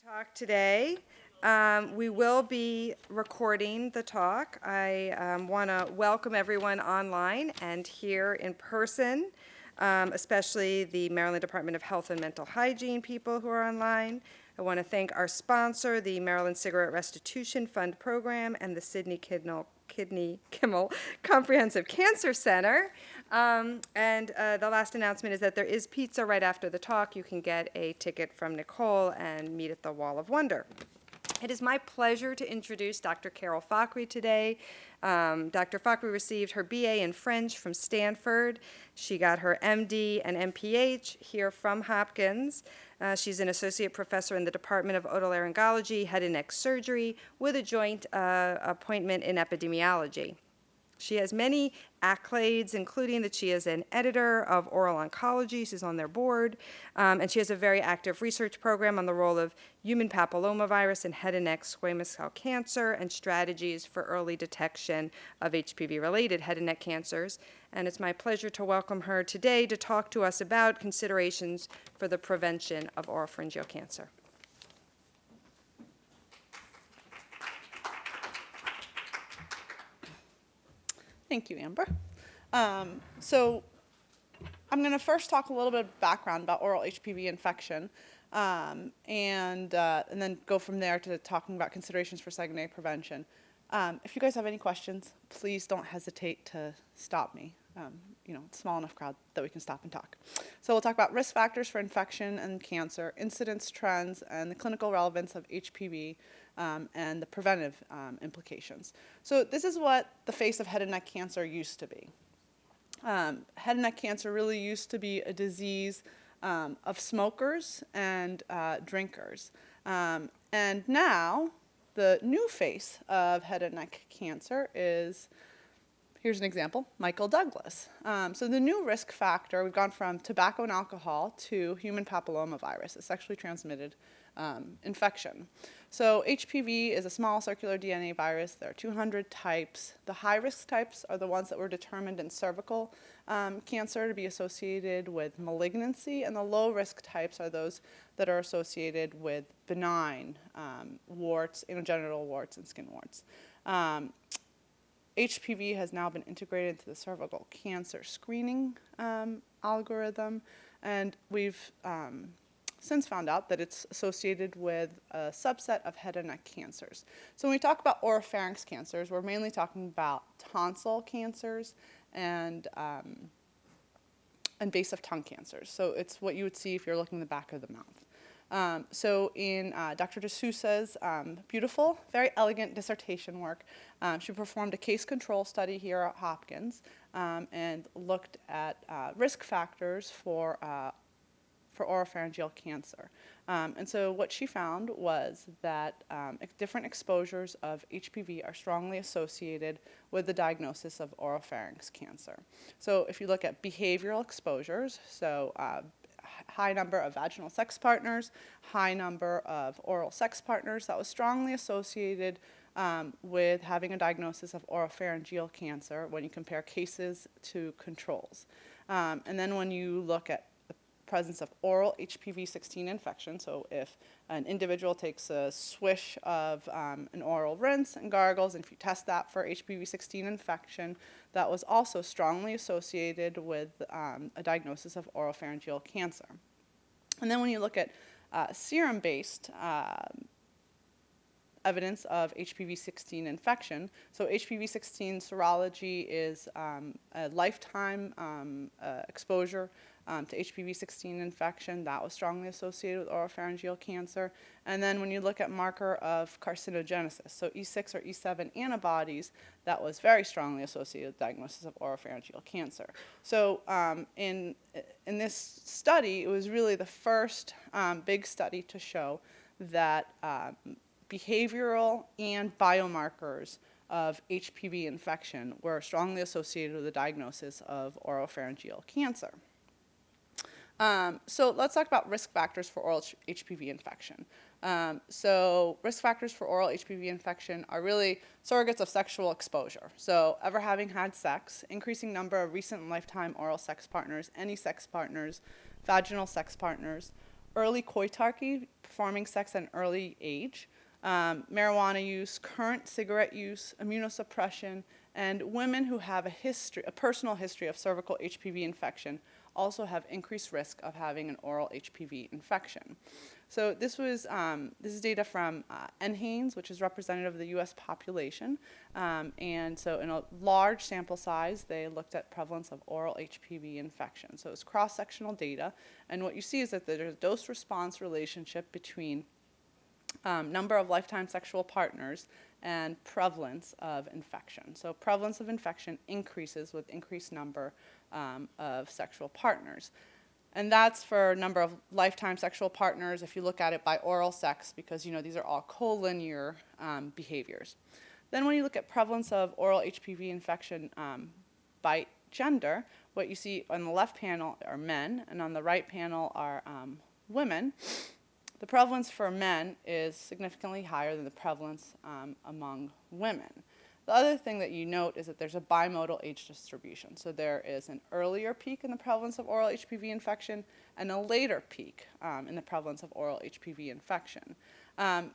Talk today. We will be recording the talk. I want to welcome everyone online and here in person, especially the Maryland Department of Health and Mental Hygiene people who are online. I want to thank our sponsor, the Maryland Cigarette Restitution Fund Program and the Sidney Kimmel Comprehensive Cancer Center. The last announcement is that there is pizza right after the talk. You can get a ticket from Nicole and meet at the Wall of Wonder. It is my pleasure to introduce Dr. Carol Fakhri today. Dr. Fakhri received her BA in French from Stanford. She got her MD and MPH here from Hopkins. She's an associate professor in the Department of Otolaryngology, Head and Neck Surgery, with a joint appointment in epidemiology. She has many accolades, including that she is an editor of Oral Oncology. She's on their board. And she has a very active research program on the role of human papillomavirus in head and neck squamous cell cancer and strategies for early detection of HPV-related head and neck cancers. And it's my pleasure to welcome her today to talk to us about considerations for the prevention of oropharyngeal cancer. Thank you, Amber. So I'm going to first talk a little bit of background about oral HPV infection, and then go from there to talking about considerations for secondary prevention. If you guys have any questions, please don't hesitate to stop me. It's a small enough crowd that we can stop and talk. So we'll talk about risk factors for infection and cancer, incidence trends, and the clinical relevance of HPV, and the preventive implications. So this is what the face of head and neck cancer used to be. Head and neck cancer really used to be a disease of smokers and drinkers. And now the new face of head and neck cancer is, here's an example, Michael Douglas. So the new risk factor, we've gone from tobacco and alcohol to human papillomavirus, a sexually transmitted infection. So HPV is a small circular DNA virus. There are 200 types. The high-risk types are the ones that were determined in cervical cancer to be associated with malignancy, and the low-risk types are those that are associated with benign warts, anogenital warts, and skin warts. HPV has now been integrated into the cervical cancer screening algorithm, and we've since found out that it's associated with a subset of head and neck cancers. So when we talk about oropharynx cancers, we're mainly talking about tonsil cancers and base of tongue cancers. So it's what you would see if you're looking in the back of the mouth. So in Dr. D'Souza's beautiful, very elegant dissertation work, she performed a case control study here at Hopkins and looked at risk factors for oropharyngeal cancer. And so what she found was that different exposures of HPV are strongly associated with the diagnosis of oropharynx cancer. So if you look at behavioral exposures, so high number of vaginal sex partners, high number of oral sex partners, that was strongly associated with having a diagnosis of oropharyngeal cancer when you compare cases to controls. And then when you look at presence of oral HPV-16 infection, so if an individual takes a swish of an oral rinse and gargles, and if you test that for HPV-16 infection, that was also strongly associated with a diagnosis of oropharyngeal cancer. And then when you look at serum-based evidence of HPV-16 infection, so HPV-16 serology is a lifetime exposure to HPV-16 infection. That was strongly associated with oropharyngeal cancer. And then when you look at marker of carcinogenesis, so E6 or E7 antibodies, that was very strongly associated with diagnosis of oropharyngeal cancer. So in this study, it was really the first big study to show that behavioral and biomarkers of HPV infection were strongly associated with the diagnosis of oropharyngeal cancer. So let's talk about risk factors for oral HPV infection. So risk factors for oral HPV infection are really surrogates of sexual exposure. So ever having had sex, increasing number of recent lifetime oral sex partners, any sex partners, vaginal sex partners, early coitarchy, performing sex at an early age, marijuana use, current cigarette use, immunosuppression, and women who have a personal history of cervical HPV infection also have increased risk of having an oral HPV infection. So this is data from NHANES, which is representative of the U.S. population. And so in a large sample size, they looked at prevalence of oral HPV infection. So it's cross-sectional data. And what you see is that there's a dose-response relationship between number of lifetime sexual partners and prevalence of infection. So prevalence of infection increases with increased number of sexual partners. And that's for number of lifetime sexual partners if you look at it by oral sex, because these are all collinear behaviors. Then when you look at prevalence of oral HPV infection by gender, what you see on the left panel are men, and on the right panel are women. The prevalence for men is significantly higher than the prevalence among women. The other thing that you note is that there's a bimodal age distribution. So there is an earlier peak in the prevalence of oral HPV infection and a later peak in the prevalence of oral HPV infection.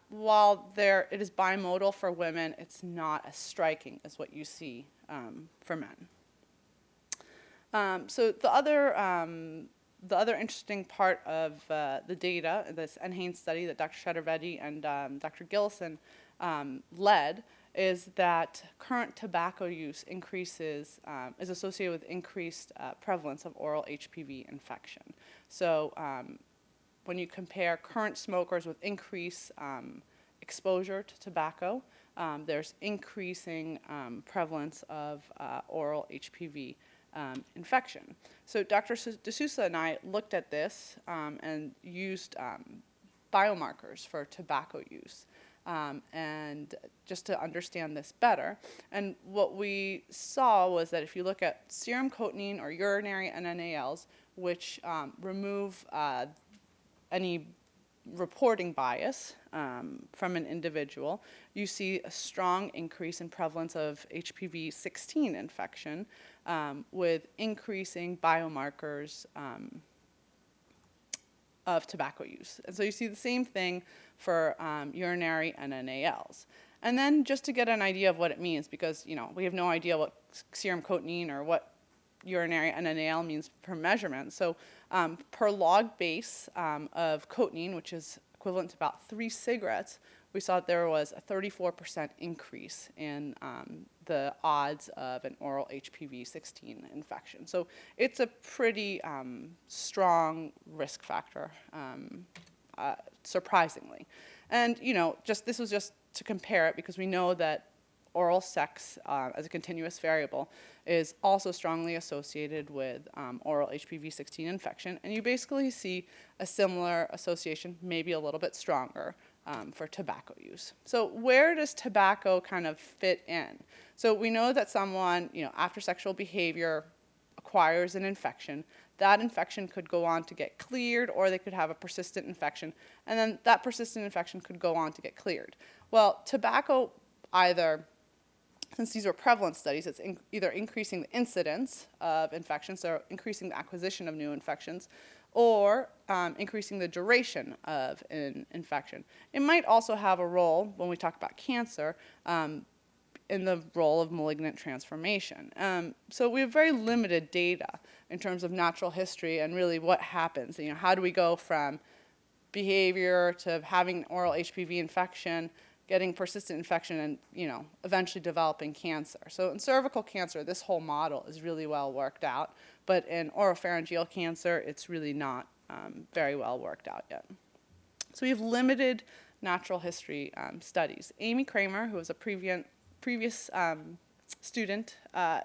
While it is bimodal for women, it's not as striking as what you see for men. So the other interesting part of the data, this NHANES study that Dr. Chaturvedi and Dr. Gillison led, is that current tobacco use is associated with increased prevalence of oral HPV infection. So when you compare current smokers with increased exposure to tobacco, there's increasing prevalence of oral HPV infection. So Dr. D'Souza and I looked at this and used biomarkers for tobacco use. And just to understand this better. And what we saw was that if you look at serum cotinine or urinary NNALs, which remove any reporting bias from an individual, you see a strong increase in prevalence of HPV-16 infection with increasing biomarkers of tobacco use. And so you see the same thing for urinary NNALs. And then just to get an idea of what it means, because we have no idea what serum cotinine or what urinary NNAL means per measurement. So per log base of cotinine, which is equivalent to about 3 cigarettes, we saw that there was a 34% increase in the odds of an oral HPV-16 infection. So it's a pretty strong risk factor, surprisingly. And this was just to compare it, because we know that oral sex as a continuous variable is also strongly associated with oral HPV-16 infection. And you basically see a similar association, maybe a little bit stronger, for tobacco use. So where does tobacco kind of fit in? So we know that someone, after sexual behavior acquires an infection, that infection could go on to get cleared, or they could have a persistent infection, and then that persistent infection could go on to get cleared. Well, tobacco since these were prevalent studies, it's either increasing the incidence of infections, so increasing the acquisition of new infections, or increasing the duration of an infection. It might also have a role, when we talk about cancer, in the role of malignant transformation. So we have very limited data in terms of natural history and really what happens. How do we go from behavior to having an oral HPV infection, getting persistent infection, and eventually developing cancer. So in cervical cancer, this whole model is really well worked out, but in oropharyngeal cancer, it's really not very well worked out yet. So we have limited natural history studies. Amy Kramer, who was a previous student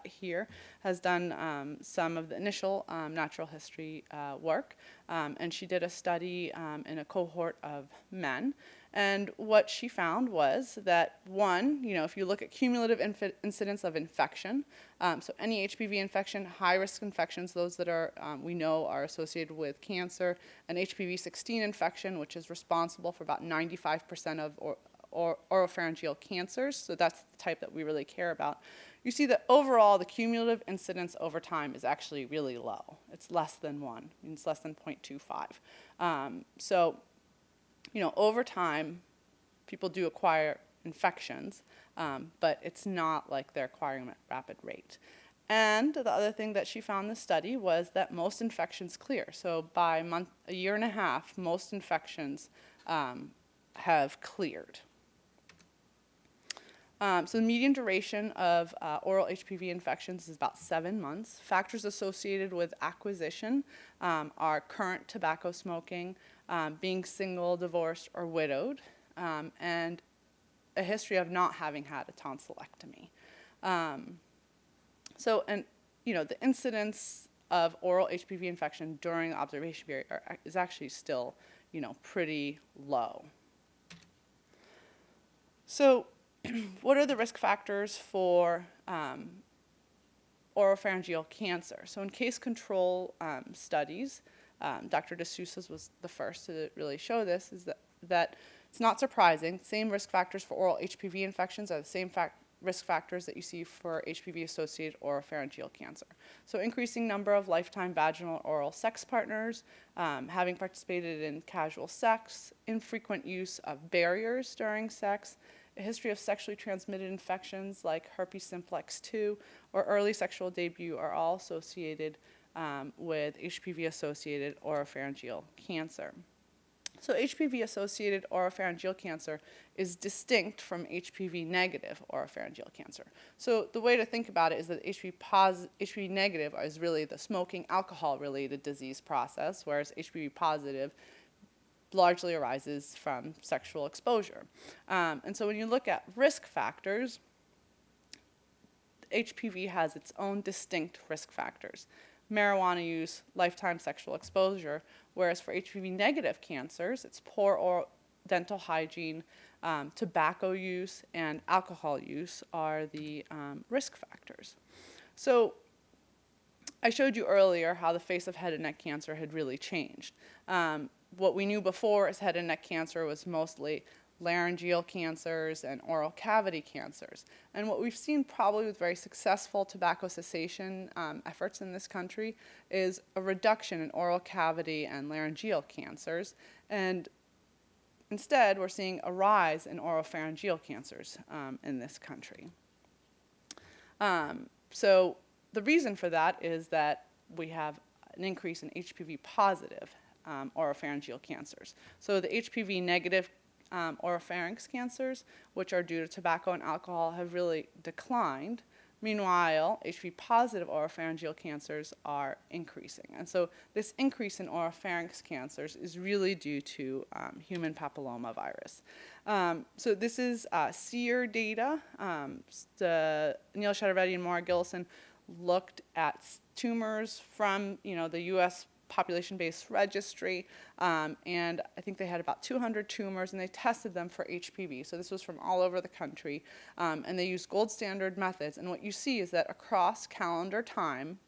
here, has done some of the initial natural history work, and she did a study in a cohort of men. And what she found was that, one, if you look at cumulative incidence of infection, so any HPV infection, high-risk infections, those that are we know are associated with cancer, and HPV-16 infection, which is responsible for about 95% of oropharyngeal cancers, so that's the type that we really care about, you see that overall the cumulative incidence over time is actually really low. It's less than 1, it's less than 0.25. So, over time, people do acquire infections, but it's not like they're acquiring them at a rapid rate. And the other thing that she found in the study was that most infections clear. So by a year and a half, most infections have cleared. So the median duration of oral HPV infections is about 7 months. Factors associated with acquisition are current tobacco smoking, being single, divorced, or widowed, and a history of not having had a tonsillectomy. The incidence of oral HPV infection during the observation period is actually still, pretty low. So, what are the risk factors for oropharyngeal cancer? So, in case control studies, Dr. D'Souza's was the first to really show this, is that it's not surprising. Same risk factors for oral HPV infections are the same risk factors that you see for HPV-associated oropharyngeal cancer. So increasing number of lifetime vaginal or oral sex partners, having participated in casual sex, infrequent use of barriers during sex, a history of sexually transmitted infections like herpes simplex 2 or early sexual debut are all associated with HPV-associated oropharyngeal cancer. So HPV-associated oropharyngeal cancer is distinct from HPV-negative oropharyngeal cancer. So the way to think about it is that HPV-negative is really the smoking alcohol-related disease process, whereas HPV-positive largely arises from sexual exposure. And so when you look at risk factors, HPV has its own distinct risk factors. Marijuana use, lifetime sexual exposure, whereas for HPV-negative cancers, it's poor oral dental hygiene, tobacco use, and alcohol use are the risk factors. So I showed you earlier how the face of head and neck cancer had really changed. What we knew before is head and neck cancer was mostly laryngeal cancers and oral cavity cancers. And what we've seen probably with very successful tobacco cessation efforts in this country is a reduction in oral cavity and laryngeal cancers. And instead, we're seeing a rise in oropharyngeal cancers in this country. So the reason for that is that we have an increase in HPV-positive oropharyngeal cancers. So the HPV-negative oropharynx cancers, which are due to tobacco and alcohol, have really declined. Meanwhile, HPV-positive oropharyngeal cancers are increasing. And so this increase in oropharynx cancers is really due to human papillomavirus. So this is SEER data. Neil Shatareddy and Maura Gillison looked at tumors from the U.S. population-based registry, and I think they had about 200 tumors, and they tested them for HPV. So this was from all over the country, and they used gold standard methods. And what you see is that across calendar time,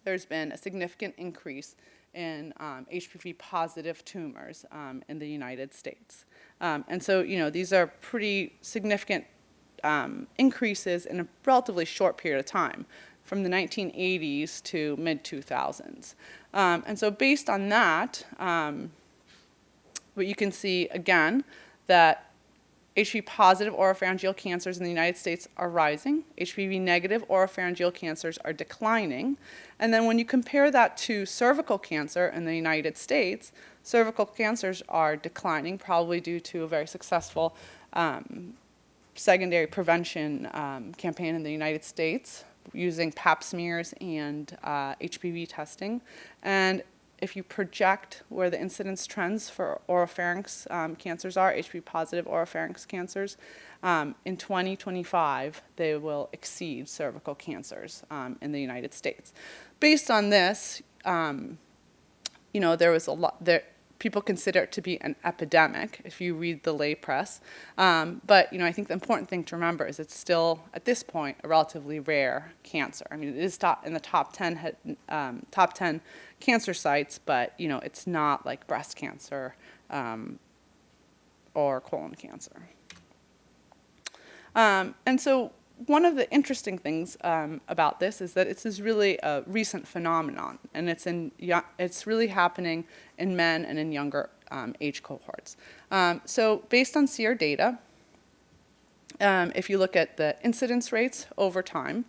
there's been a significant increase in HPV-positive tumors in the United States. And so, these are pretty significant increases in a relatively short period of time, from the 1980s to mid-2000s. And so based on that, what you can see, again, that HPV-positive oropharyngeal cancers in the United States are rising. HPV-negative oropharyngeal cancers are declining. And then when you compare that to cervical cancer in the United States, cervical cancers are declining, probably due to a very successful secondary prevention campaign in the United States, using pap smears and HPV testing. And if you project where the incidence trends for oropharynx cancers are, HPV-positive oropharynx cancers, in 2025, they will exceed cervical cancers in the United States. Based on this, there was a lot there. People consider it to be an epidemic if you read the lay press. But I think the important thing to remember is it's still, at this point, a relatively rare cancer. I mean, it is in the top 10 cancer sites, but it's not like breast cancer or colon cancer. And so one of the interesting things about this is that this is really a recent phenomenon, and it's really happening in men and in younger age cohorts. So based on SEER data, if you look at the incidence rates over time,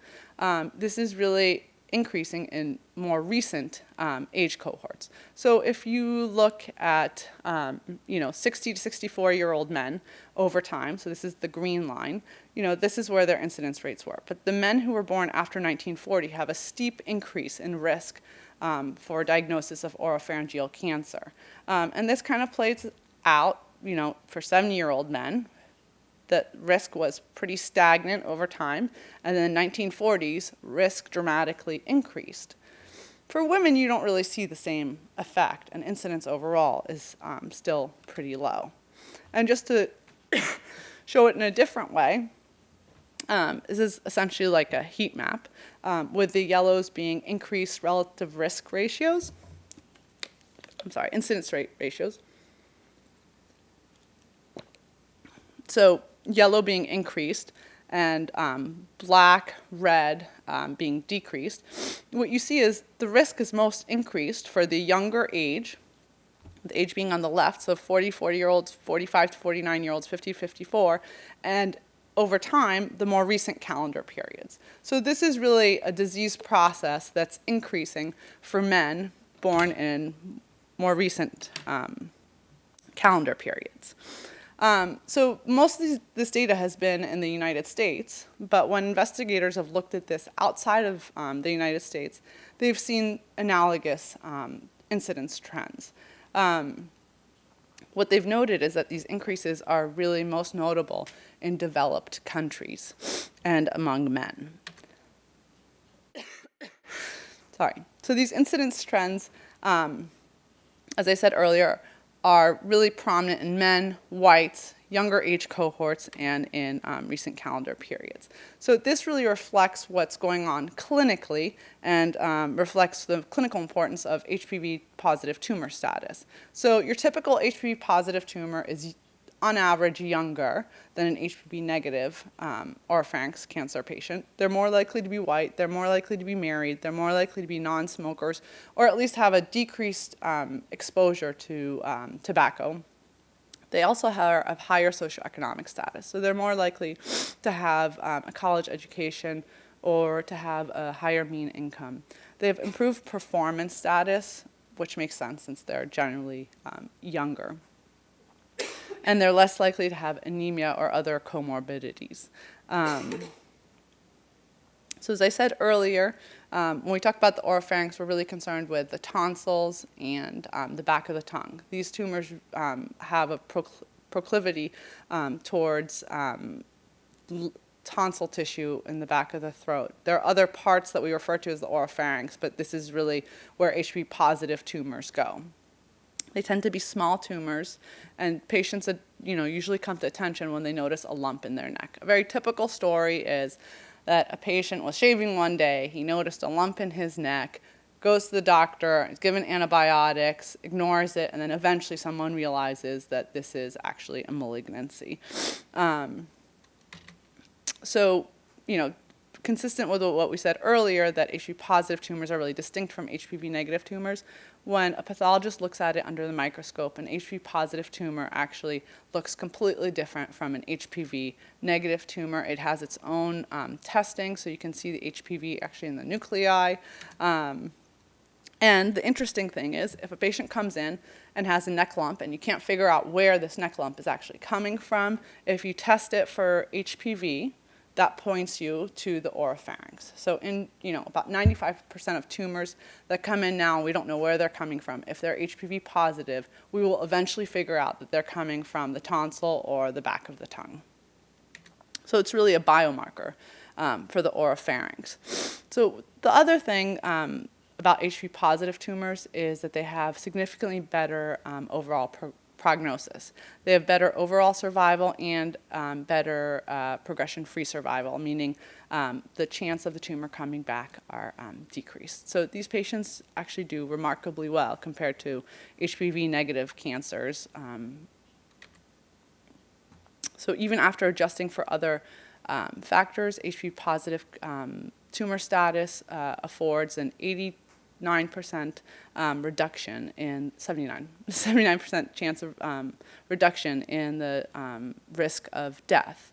this is really increasing in more recent age cohorts. So if you look at 60 to 64-year-old men over time, so this is the green line, this is where their incidence rates were. But the men who were born after 1940 have a steep increase in risk for diagnosis of oropharyngeal cancer. And this kind of plays out, for 70-year-old men. The risk was pretty stagnant over time, and in the 1940s, risk dramatically increased. For women, you don't really see the same effect, and incidence overall is still pretty low. And just to show it in a different way, this is essentially like a heat map, with the yellows being increased relative risk ratios, incidence rate ratios. So yellow being increased and black, red being decreased. What you see is the risk is most increased for the younger age, the age being on the left, so 40-year-olds, 45 to 49-year-olds, 50 to 54, and over time, the more recent calendar periods. So this is really a disease process that's increasing for men born in more recent calendar periods. So most of this data has been in the United States, but when investigators have looked at this outside of the United States, they've seen analogous incidence trends. What they've noted is that these increases are really most notable in developed countries and among men. So these incidence trends, as I said earlier, are really prominent in men, whites, younger age cohorts, and in recent calendar periods. So this really reflects what's going on clinically and reflects the clinical importance of HPV-positive tumor status. So your typical HPV-positive tumor is on average younger than an HPV-negative oropharynx cancer patient. They're more likely to be white, they're more likely to be married, they're more likely to be non-smokers, or at least have a decreased exposure to tobacco. They also have a higher socioeconomic status, so they're more likely to have a college education or to have a higher mean income. They have improved performance status, which makes sense since they're generally younger. And they're less likely to have anemia or other comorbidities. So as I said earlier, when we talk about the oropharynx, we're really concerned with the tonsils and the back of the tongue. These tumors have a proclivity towards tonsil tissue in the back of the throat. There are other parts that we refer to as the oropharynx, but this is really where HPV-positive tumors go. They tend to be small tumors, and patients usually come to attention when they notice a lump in their neck. A very typical story is that a patient was shaving one day, he noticed a lump in his neck, goes to the doctor, is given antibiotics, ignores it, and then eventually someone realizes that this is actually a malignancy. Consistent with what we said earlier, that HPV-positive tumors are really distinct from HPV-negative tumors, when a pathologist looks at it under the microscope, an HPV-positive tumor actually looks completely different from an HPV-negative tumor. It has its own testing, so you can see the HPV actually in the nuclei. And the interesting thing is, if a patient comes in and has a neck lump and you can't figure out where this neck lump is actually coming from, if you test it for HPV, that points you to the oropharynx. So in about 95% of tumors that come in now, we don't know where they're coming from. If they're HPV positive, we will eventually figure out that they're coming from the tonsil or the back of the tongue. So it's really a biomarker for the oropharynx. So the other thing about HPV positive tumors is that they have significantly better overall prognosis. They have better overall survival and better progression-free survival, meaning the chance of the tumor coming back are decreased. So these patients actually do remarkably well compared to HPV-negative cancers. So even after adjusting for other factors. HPV-positive tumor status affords an 89% reduction in 79% chance of reduction in the risk of death.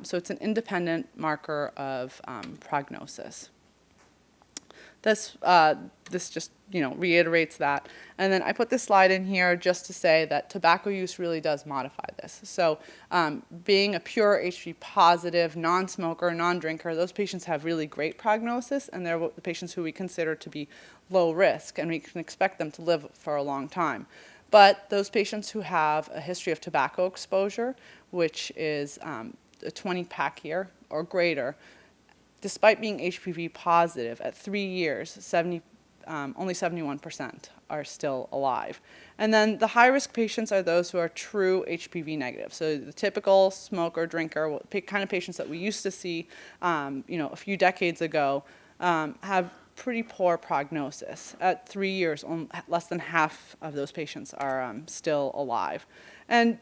So it's an independent marker of prognosis. This just reiterates that. And then I put this slide in here just to say that tobacco use really does modify this. So being a pure HPV positive, non-smoker, non-drinker, those patients have really great prognosis, and they're the patients who we consider to be low risk, and we can expect them to live for a long time. But those patients who have a history of tobacco exposure, which is a 20-pack year or greater, despite being HPV positive, at 3 years, only 71% are still alive. And then the high-risk patients are those who are true HPV negative. So the typical smoker, drinker, kind of patients that we used to see, a few decades ago, have pretty poor prognosis. At 3 years, less than half of those patients are still alive. And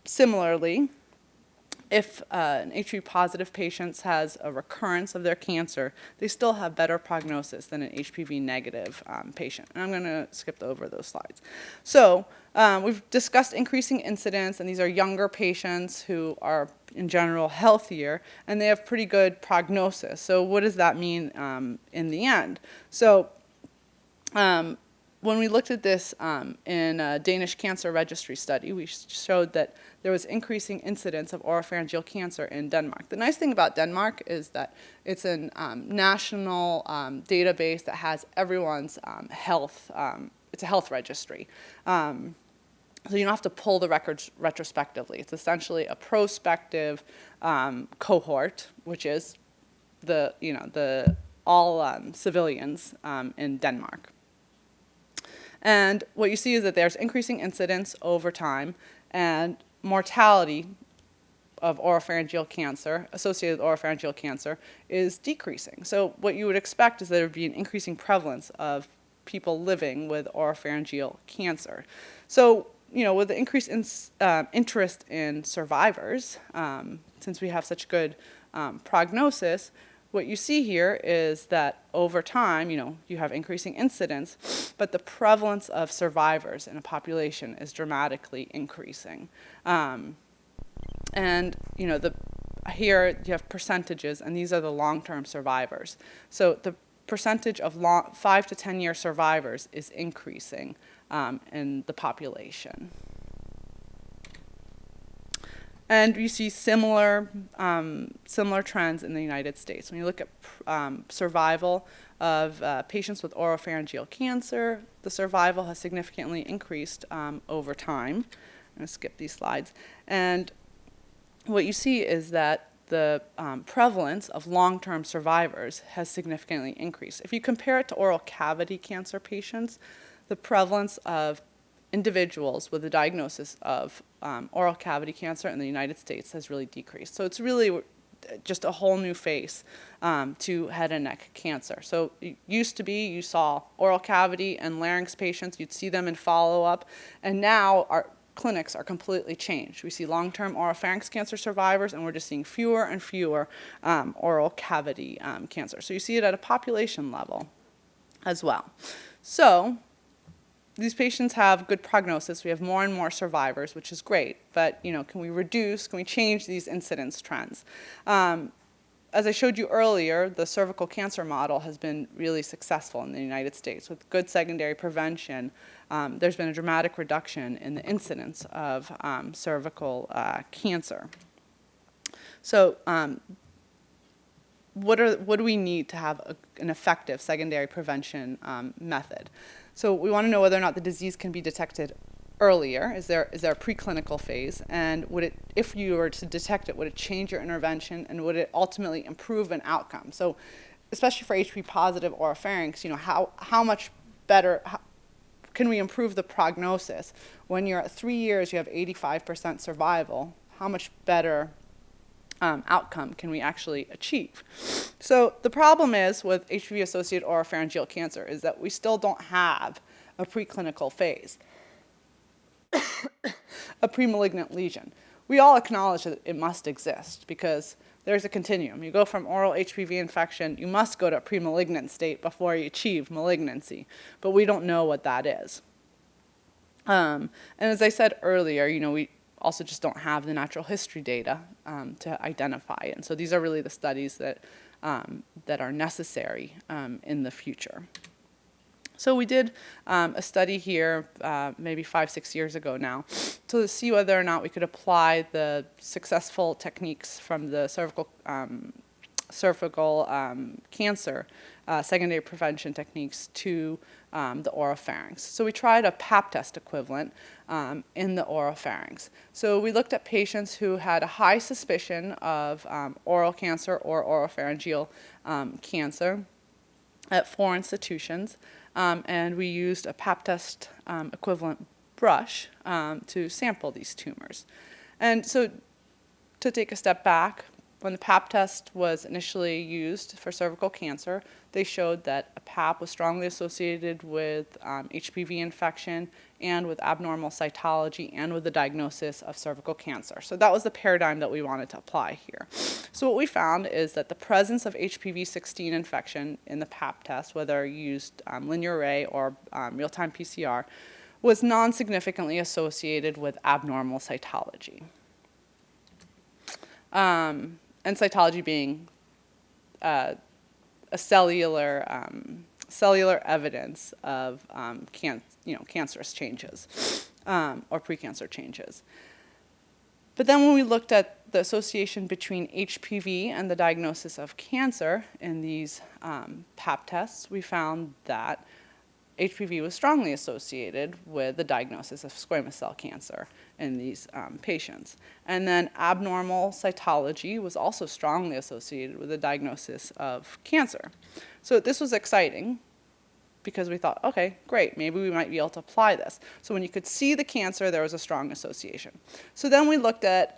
similarly, if an HPV positive patient has a recurrence of their cancer, they still have better prognosis than an HPV negative patient. And I'm going to skip over those slides. So we've discussed increasing incidence, and these are younger patients who are in general healthier, and they have pretty good prognosis. So what does that mean in the end? So when we looked at this in a Danish cancer registry study, we showed that there was increasing incidence of oropharyngeal cancer in Denmark. The nice thing about Denmark is that it's a national database that has everyone's health. It's a health registry. So you don't have to pull the records retrospectively. It's essentially a prospective cohort, which is all civilians in Denmark. And what you see is that there's increasing incidence over time, and mortality of oropharyngeal cancer, associated with oropharyngeal cancer, is decreasing. So what you would expect is there would be an increasing prevalence of people living with oropharyngeal cancer. So, with the increased interest in survivors, since we have such good prognosis, what you see here is that over time, you have increasing incidence, but the prevalence of survivors in a population is dramatically increasing. And here you have percentages, and these are the long-term survivors. So the percentage of 5 to 10 year survivors is increasing in the population. And you see similar trends in the United States. When you look at survival of patients with oropharyngeal cancer, the survival has significantly increased over time. I'm going to skip these slides. And what you see is that the prevalence of long-term survivors has significantly increased. If you compare it to oral cavity cancer patients, the prevalence of individuals with a diagnosis of oral cavity cancer in the United States has really decreased. So it's really just a whole new face to head and neck cancer. So it used to be you saw oral cavity and larynx patients, you'd see them in follow-up, and now our clinics are completely changed. We see long-term oropharynx cancer survivors, and we're just seeing fewer and fewer oral cavity cancer. So you see it at a population level as well. So these patients have good prognosis. We have more and more survivors, which is great. But can we change these incidence trends? As I showed you earlier, the cervical cancer model has been really successful in the United States. With good secondary prevention, there's been a dramatic reduction in the incidence of cervical cancer. So what do we need to have an effective secondary prevention method? So we want to know whether or not the disease can be detected earlier. Is there a preclinical phase? And if you were to detect it, would it change your intervention, and would it ultimately improve an outcome? So especially for HPV positive oropharynx, how much better can we improve the prognosis? When you're at 3 years, you have 85% survival. How much better outcome can we actually achieve? So the problem is with HPV-associated oropharyngeal cancer is that we still don't have a preclinical phase, a premalignant lesion. we all acknowledge that it must exist because there's a continuum. You go from oral HPV infection, you must go to a pre-malignant state before you achieve malignancy, but we don't know what that is. And as I said earlier, we also just don't have the natural history data to identify it. And so these are really the studies that are necessary in the future. So we did a study here maybe 5-6 years ago now to see whether or not we could apply the successful techniques from the cervical cancer secondary prevention techniques to the oropharynx. So we tried a pap test equivalent in the oropharynx. So we looked at patients who had a high suspicion of oral cancer or oropharyngeal cancer at 4 institutions. And we used a pap test equivalent brush to sample these tumors. And so to take a step back, when the pap test was initially used for cervical cancer, they showed that a pap was strongly associated with HPV infection and with abnormal cytology and with the diagnosis of cervical cancer. So that was the paradigm that we wanted to apply here. So what we found is that the presence of HPV-16 infection in the pap test, whether you used linear array or real-time PCR, was non-significantly associated with abnormal cytology. And cytology being a cellular evidence of cancerous changes or precancer changes. But then when we looked at the association between HPV and the diagnosis of cancer in these pap tests, we found that HPV was strongly associated with the diagnosis of squamous cell cancer in these patients. And then abnormal cytology was also strongly associated with the diagnosis of cancer. So this was exciting because we thought, okay, great, maybe we might be able to apply this. So when you could see the cancer, there was a strong association. So then we looked at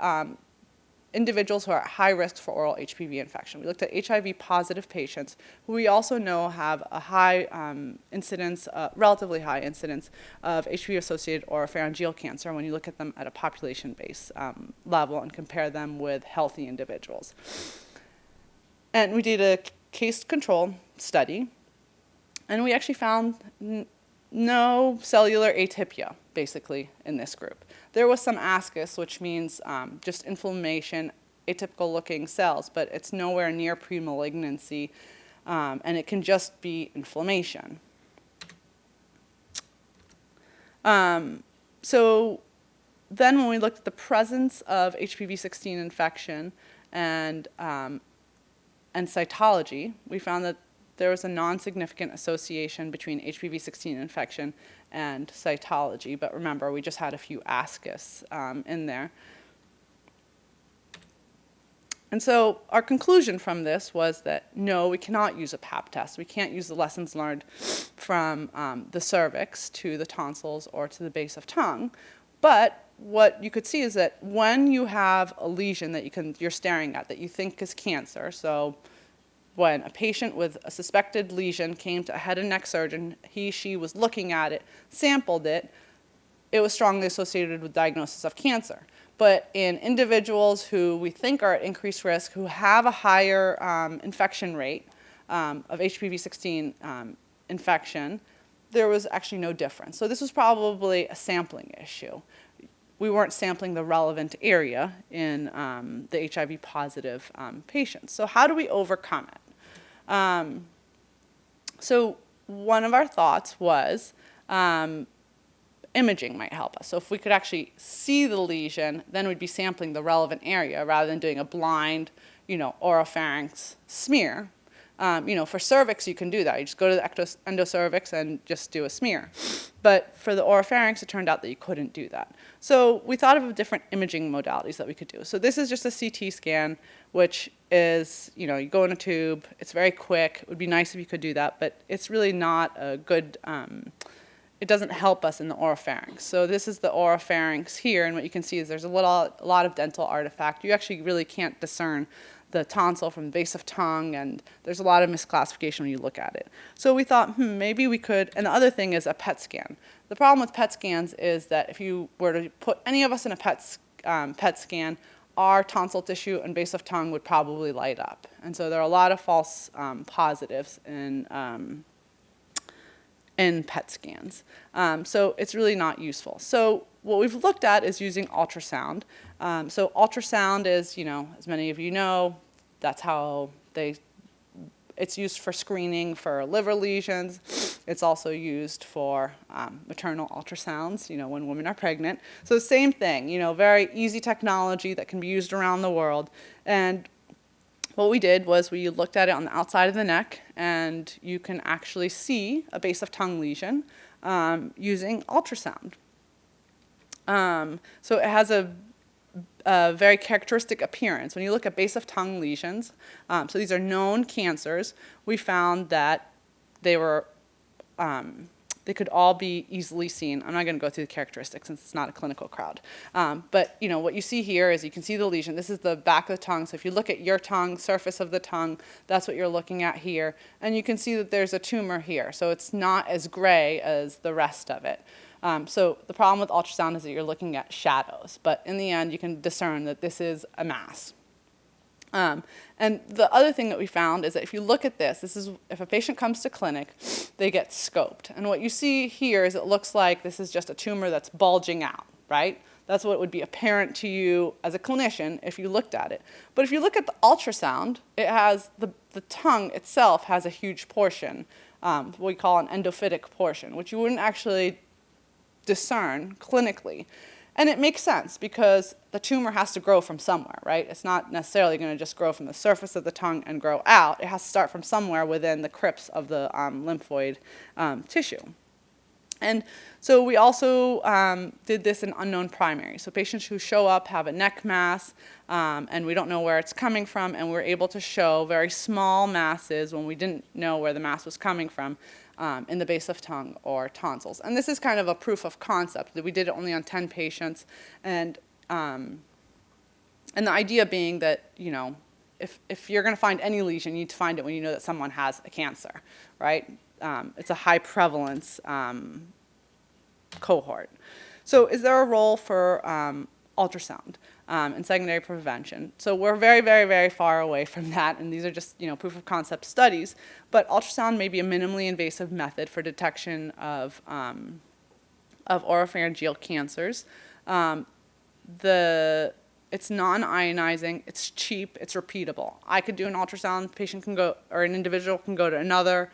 individuals who are at high risk for oral HPV infection. We looked at HIV-positive patients who we also know have a high incidence, relatively high incidence of HPV-associated oropharyngeal cancer when you look at them at a population-based level and compare them with healthy individuals. And we did a case control study, and we actually found no cellular atypia, basically, in this group. There was some ascus, which means just inflammation, atypical-looking cells, but it's nowhere near pre-malignancy, and it can just be inflammation. So then when we looked at the presence of HPV-16 infection and cytology, we found that there was a non-significant association between HPV-16 infection and cytology. But remember, we just had a few ascus in there. And so our conclusion from this was that, no, we cannot use a pap test. We can't use the lessons learned from the cervix to the tonsils or to the base of tongue. But what you could see is that when you have a lesion that you're staring at that you think is cancer, so when a patient with a suspected lesion came to a head and neck surgeon, she was looking at it, sampled it, it was strongly associated with diagnosis of cancer. But in individuals who we think are at increased risk, who have a higher infection rate of HPV-16 infection, there was actually no difference. So this was probably a sampling issue. We weren't sampling the relevant area in the HIV-positive patients. So how do we overcome it? So one of our thoughts was imaging might help us. So if we could actually see the lesion, then we'd be sampling the relevant area rather than doing a blind, oropharynx smear. For cervix, you can do that. You just go to the endocervix and just do a smear. But for the oropharynx, it turned out that you couldn't do that. So we thought of different imaging modalities that we could do. So this is just a CT scan, which is, you go in a tube. It's very quick. It would be nice if you could do that, but it's really not a good, it doesn't help us in the oropharynx. So this is the oropharynx here, and what you can see is there's a lot of dental artifact. You actually really can't discern the tonsil from the base of tongue, and there's a lot of misclassification when you look at it. So we thought, maybe we could, and the other thing is a PET scan. The problem with PET scans is that if you were to put any of us in a PET PET scan, our tonsil tissue and base of tongue would probably light up. And so there are a lot of false positives in PET scans. So it's really not useful. So what we've looked at is using ultrasound. So ultrasound is, as many of you know, that's how it's used for screening for liver lesions. It's also used for maternal ultrasounds, when women are pregnant. So same thing, very easy technology that can be used around the world. And what we did was we looked at it on the outside of the neck, and you can actually see a base of tongue lesion using ultrasound. So it has a very characteristic appearance. When you look at base of tongue lesions, so these are known cancers, we found that they could all be easily seen. I'm not going to go through the characteristics since it's not a clinical crowd. But what you see here is you can see the lesion. This is the back of the tongue. So if you look at your tongue, surface of the tongue, that's what you're looking at here. And you can see that there's a tumor here. So it's not as gray as the rest of it. So the problem with ultrasound is that you're looking at shadows. But in the end, you can discern that this is a mass. And the other thing that we found is that if you look at this is if a patient comes to clinic, they get scoped. And what you see here is it looks like this is just a tumor that's bulging out, right? That's what would be apparent to you as a clinician if you looked at it. But if you look at the ultrasound, it has the tongue itself has a huge portion, what we call an endophytic portion, which you wouldn't actually discern clinically. And it makes sense because the tumor has to grow from somewhere, right? It's not necessarily going to just grow from the surface of the tongue and grow out. It has to start from somewhere within the crypts of the lymphoid tissue. And so we also did this in unknown primary. So patients who show up have a neck mass, and we don't know where it's coming from, and we're able to show very small masses when we didn't know where the mass was coming from in the base of tongue or tonsils. And this is kind of a proof of concept that we did it only on 10 patients. And the idea being that, if you're going to find any lesion, you need to find it when you know that someone has a cancer, right? It's a high prevalence cohort. So is there a role for ultrasound in secondary prevention? So we're very, very, very far away from that, and these are just proof of concept studies. But ultrasound may be a minimally invasive method for detection of oropharyngeal cancers. It's non-ionizing, it's cheap, it's repeatable. I could do an ultrasound, patient can go, or an individual can go to another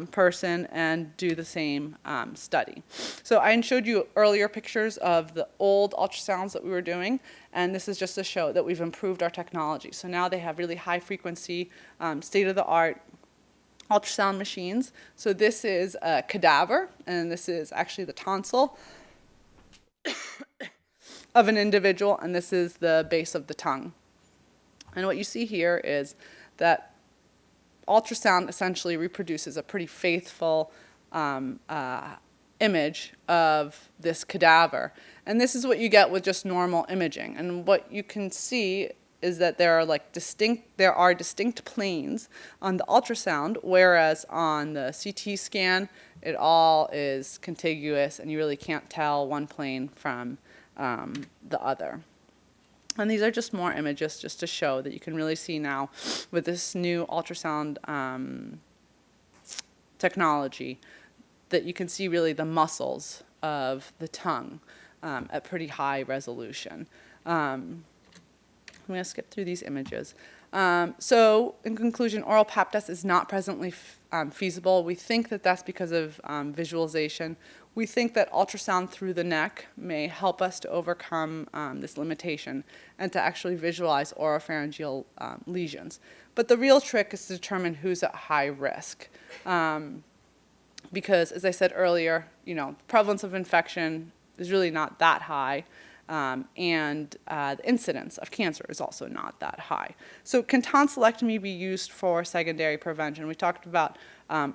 person and do the same study. So I showed you earlier pictures of the old ultrasounds that we were doing, and this is just to show that we've improved our technology. So now they have really high frequency, state-of-the-art ultrasound machines. So this is a cadaver, and this is actually the tonsil of an individual, and this is the base of the tongue. And what you see here is that ultrasound essentially reproduces a pretty faithful image of this cadaver. And this is what you get with just normal imaging. And what you can see is that there are distinct planes on the ultrasound, whereas on the CT scan, it all is contiguous, and you really can't tell one plane from the other. And these are just more images just to show that you can really see now with this new ultrasound technology that you can see really the muscles of the tongue at pretty high resolution. I'm going to skip through these images. So in conclusion, oral pap test is not presently feasible. We think that that's because of visualization. We think that ultrasound through the neck may help us to overcome this limitation and to actually visualize oropharyngeal lesions. But the real trick is to determine who's at high risk. Because, as I said earlier, the prevalence of infection is really not that high. And the incidence of cancer is also not that high. So can tonsillectomy be used for secondary prevention? We talked about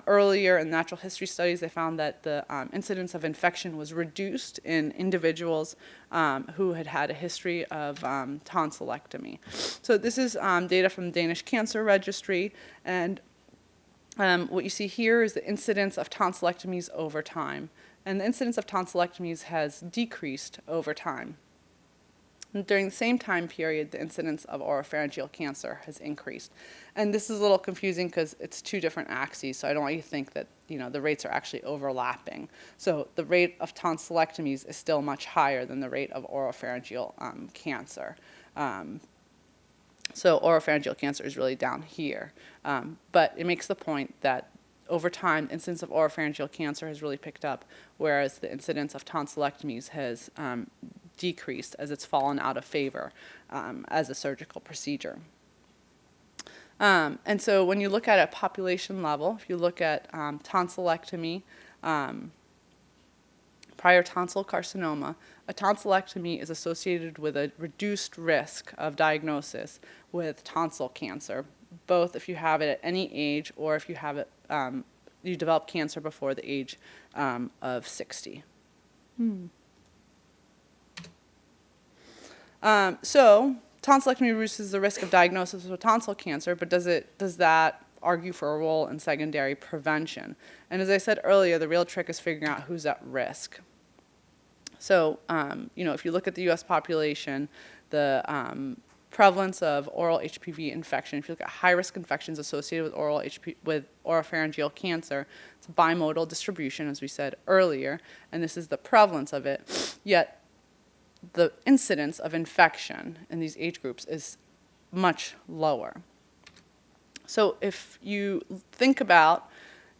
earlier in natural history studies, they found that the incidence of infection was reduced in individuals who had had a history of tonsillectomy. So this is data from the Danish Cancer Registry, and what you see here is the incidence of tonsillectomies over time. And the incidence of tonsillectomies has decreased over time. And during the same time period, the incidence of oropharyngeal cancer has increased. And this is a little confusing because it's two different axes, so I don't want you to think that the rates are actually overlapping. So the rate of tonsillectomies is still much higher than the rate of oropharyngeal cancer. So oropharyngeal cancer is really down here. But it makes the point that over time, the incidence of oropharyngeal cancer has really picked up, whereas the incidence of tonsillectomies has decreased as it's fallen out of favor as a surgical procedure. And so when you look at a population level, if you look at tonsillectomy, prior tonsil carcinoma, a tonsillectomy is associated with a reduced risk of diagnosis with tonsil cancer, both if you have it at any age or if you have it, you develop cancer before the age of 60. So tonsillectomy reduces the risk of diagnosis with tonsil cancer, but does that argue for a role in secondary prevention? And as I said earlier, the real trick is figuring out who's at risk. So, if you look at the U.S. population, the prevalence of oral HPV infection, if you look at high-risk infections associated with oropharyngeal cancer, it's a bimodal distribution, as we said earlier, and this is the prevalence of it. Yet, the incidence of infection in these age groups is much lower. So if you think about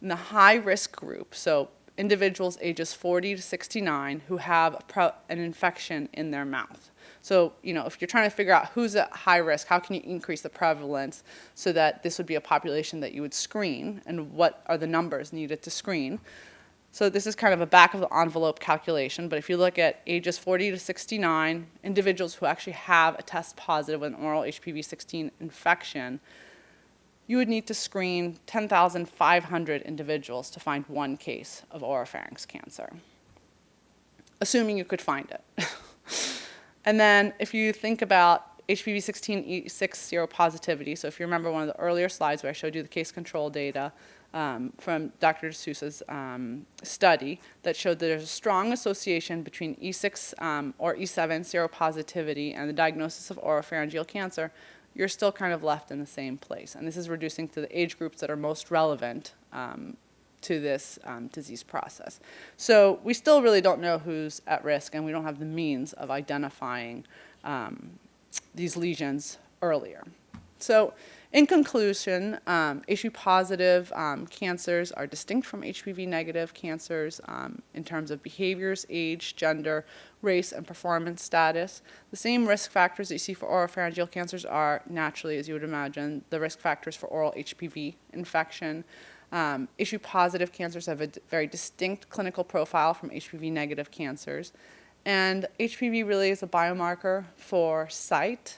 in the high-risk group, so individuals ages 40 to 69 who have an infection in their mouth. So, if you're trying to figure out who's at high risk, how can you increase the prevalence so that this would be a population that you would screen, and what are the numbers needed to screen? So this is kind of a back of the envelope calculation, but if you look at ages 40 to 69, individuals who actually have a test positive with an oral HPV-16 infection, you would need to screen 10,500 individuals to find one case of oropharynx cancer, assuming you could find it. And then if you think about HPV-16 E6 seropositivity, so if you remember one of the earlier slides where I showed you the case control data from Dr. D'Souza's study that showed that there's a strong association between E6 or E7 seropositivity and the diagnosis of oropharyngeal cancer, you're still kind of left in the same place. And this is reducing to the age groups that are most relevant to this disease process. So we still really don't know who's at risk, and we don't have the means of identifying these lesions earlier. So in conclusion, HPV-positive cancers are distinct from HPV-negative cancers in terms of behaviors, age, gender, race, and performance status. The same risk factors that you see for oropharyngeal cancers are naturally, as you would imagine, the risk factors for oral HPV infection. HPV-positive cancers have a very distinct clinical profile from HPV-negative cancers. And HPV really is a biomarker for site,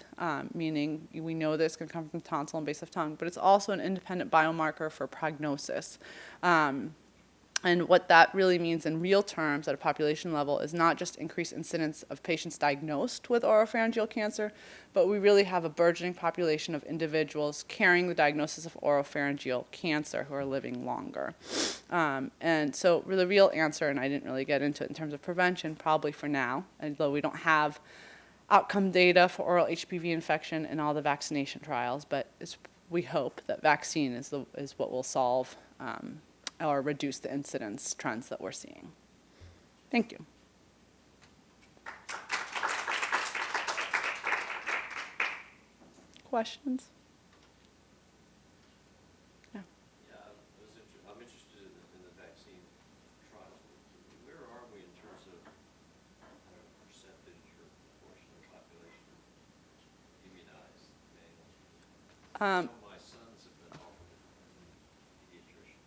meaning we know that it's going to come from tonsil and base of tongue, but it's also an independent biomarker for prognosis. And what that really means in real terms at a population level is not just increased incidence of patients diagnosed with oropharyngeal cancer, but we really have a burgeoning population of individuals carrying the diagnosis of oropharyngeal cancer who are living longer. And so the real answer, and I didn't really get into it in terms of prevention, probably for now, although we don't have outcome data for oral HPV infection in all the vaccination trials, but we hope that vaccine is what will solve or reduce the incidence trends that we're seeing. Thank you. Questions? Yeah. I'm interested in the vaccine trials. Where are we in terms of percentage or proportion of the population immunized males? My sons have been offered a pediatrician.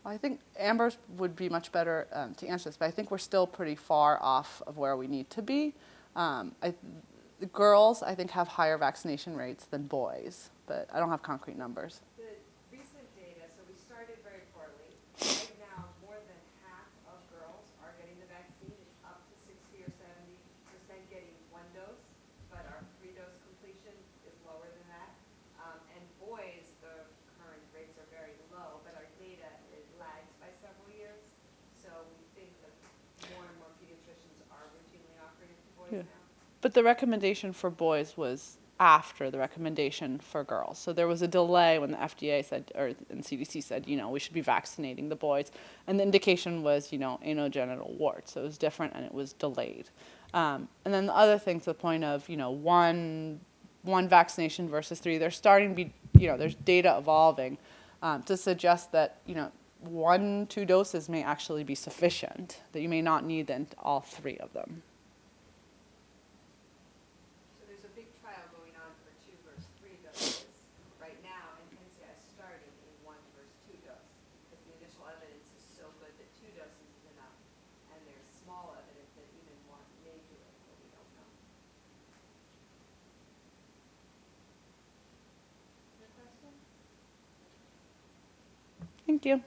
I think Amber would be much better to answer this, but I think we're still pretty far off of where we need to be. The girls, I think, have higher vaccination rates than boys, but I don't have concrete numbers. The recent data, so we started very poorly. Right now, more than half of girls are getting the vaccine. It's up to 60 or 70% getting one dose, but our 3-dose completion is lower than that. And boys, the current rates are very low, but our data lags by several years. So we think that more and more pediatricians are routinely offering it to boys now. But the recommendation for boys was after the recommendation for girls. So there was a delay when the FDA said, and CDC said, we should be vaccinating the boys. And the indication was, anogenital warts. So it was different and it was delayed. And then the other thing to the point of, one vaccination versus 3, there's starting to be, there's data evolving to suggest that, 1-2 doses may actually be sufficient, that you may not need then all 3 of them. So there's a big trial going on for 2 versus 3 doses right now, and NCI is starting a 1 versus 2 dose, because the initial evidence is so good that 2 doses is enough, and there's small evidence that even 1 may do it, but we don't know. Other question? Thank you.